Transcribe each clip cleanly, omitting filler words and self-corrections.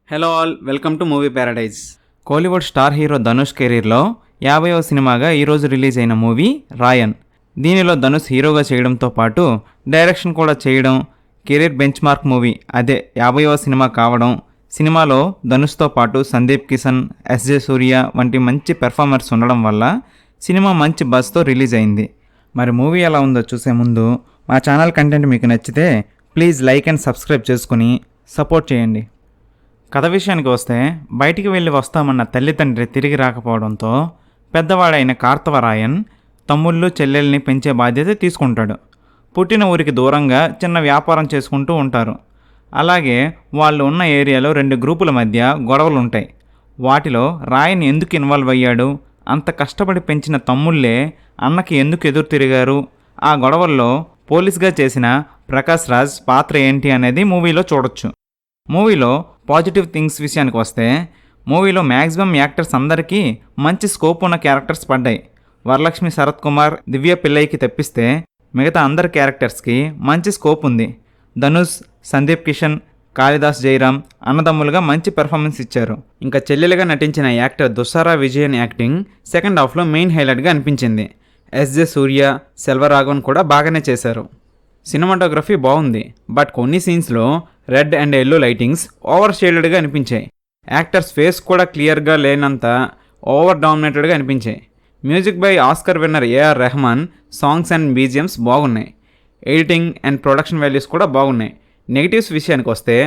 Hello all, welcome to movie Paradise. Kollywood star hero Dhanush కెరీర్లో 50వ సినిమాగా ఈరోజు రిలీజ్ అయిన మూవీ రాయన్. దీనిలో ధనుష్ హీరోగా చేయడంతో పాటు డైరెక్షన్ కూడా చేయడం, కెరీర్ బెంచ్ మార్క్ మూవీ అదే 50వ సినిమా కావడం, సినిమాలో ధనుష్తో పాటు సందీప్ కిషన్, ఎస్జే సూర్య వంటి మంచి పెర్ఫార్మర్స్ ఉండడం వల్ల సినిమా మంచి బజ్తో రిలీజ్ అయింది. మరి మూవీ ఎలా ఉందో చూసే ముందు మా ఛానల్ కంటెంట్ మీకు నచ్చితే ప్లీజ్ లైక్ అండ్ సబ్స్క్రైబ్ చేసుకుని సపోర్ట్ చేయండి. కథ విషయానికి వస్తే, బయటికి వెళ్ళి వస్తామన్న తల్లిదండ్రి తిరిగి రాకపోవడంతో పెద్దవాడైన కార్తవరాయన్ తమ్ముళ్ళు చెల్లెల్ని పెంచే బాధ్యత తీసుకుంటాడు. పుట్టిన ఊరికి దూరంగా చిన్న వ్యాపారం చేసుకుంటూ ఉంటారు. అలాగే వాళ్ళు ఉన్న ఏరియాలో 2 గ్రూపుల మధ్య గొడవలు ఉంటాయి. వాటిలో రాయన్ ఎందుకు ఇన్వాల్వ్ అయ్యాడు, అంత కష్టపడి పెంచిన తమ్ముళ్ళే అన్నకి ఎందుకు ఎదురు తిరిగారు, ఆ గొడవల్లో పోలీస్గా చేసిన ప్రకాష్ రాజ్ పాత్ర ఏంటి అనేది మూవీలో చూడొచ్చు. మూవీలో పాజిటివ్ థింగ్స్ విషయానికి వస్తే, మూవీలో మ్యాక్సిమం యాక్టర్స్ అందరికీ మంచి స్కోప్ ఉన్న క్యారెక్టర్స్ పడ్డాయి. వరలక్ష్మి శరత్ కుమార్, దివ్య పిల్లయ్యకి తెప్పిస్తే మిగతా అందరి క్యారెక్టర్స్కి మంచి స్కోప్ ఉంది. ధనుష్, సందీప్ కిషన్, కాళిదాస్ జయరామ్ అన్నదమ్ములుగా మంచి పెర్ఫార్మెన్స్ ఇచ్చారు. ఇంకా చెల్లెలుగా నటించిన యాక్టర్ దుస్సారా విజయన్ యాక్టింగ్ సెకండ్ హాఫ్లో మెయిన్ హైలైట్గా అనిపించింది. ఎస్జే సూర్య, సెల్వరాఘవన్ కూడా బాగానే చేశారు. సినిమాటోగ్రఫీ బాగుంది, బట్ కొన్ని సీన్స్లో red and yellow lightings over షేడెడ్గా అనిపించాయి. యాక్టర్స్ ఫేస్ కూడా క్లియర్గా లేనంత ఓవర్ డామినేటెడ్గా అనిపించాయి. Music by Oscar winner AR Rahman songs and BGMs బాగున్నాయి. ఎడిటింగ్ అండ్ ప్రొడక్షన్ వాల్యూస్ కూడా బాగున్నాయి. నెగిటివ్స్ విషయానికి వస్తే,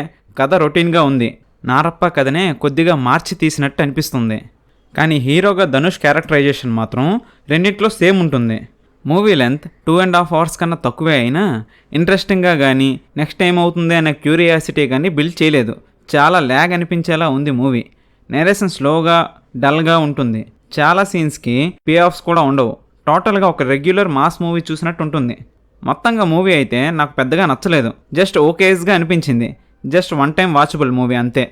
కథ రొటీన్గా ఉంది. నారప్ప కథనే కొద్దిగా మార్చి తీసినట్టు అనిపిస్తుంది. కానీ హీరోగా ధనుష్ క్యారెక్టరైజేషన్ మాత్రం రెండింటిలో సేమ్ ఉంటుంది. మూవీ లెంత్ 2.5 hours కన్నా తక్కువే అయినా ఇంట్రెస్టింగ్గా కానీ, నెక్స్ట్ టైం అవుతుంది అనే క్యూరియాసిటీ కానీ బిల్డ్ చేయలేదు. చాలా ల్యాగ్ అనిపించేలా ఉంది మూవీ. నేరేషన్ స్లోగా, డల్గా ఉంటుంది. చాలా సీన్స్కి పే ఆఫ్స్ కూడా ఉండవు. టోటల్గా ఒక రెగ్యులర్ మాస్ మూవీ చూసినట్టు ఉంటుంది. మొత్తంగా మూవీ అయితే నాకు పెద్దగా నచ్చలేదు. జస్ట్ ఓకేస్గా అనిపించింది. Just one time watchable movie అంతే.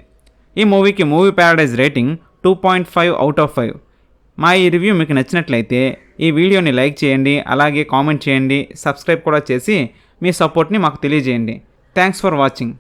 ఈ మూవీకి movie Paradise rating 2.5 out of 5. మా ఈ రివ్యూ మీకు నచ్చినట్లయితే ఈ వీడియోని లైక్ చేయండి, అలాగే కామెంట్ చేయండి, సబ్స్క్రైబ్ కూడా చేసి మీ సపోర్ట్ని మాకు తెలియజేయండి. Thanks for watching.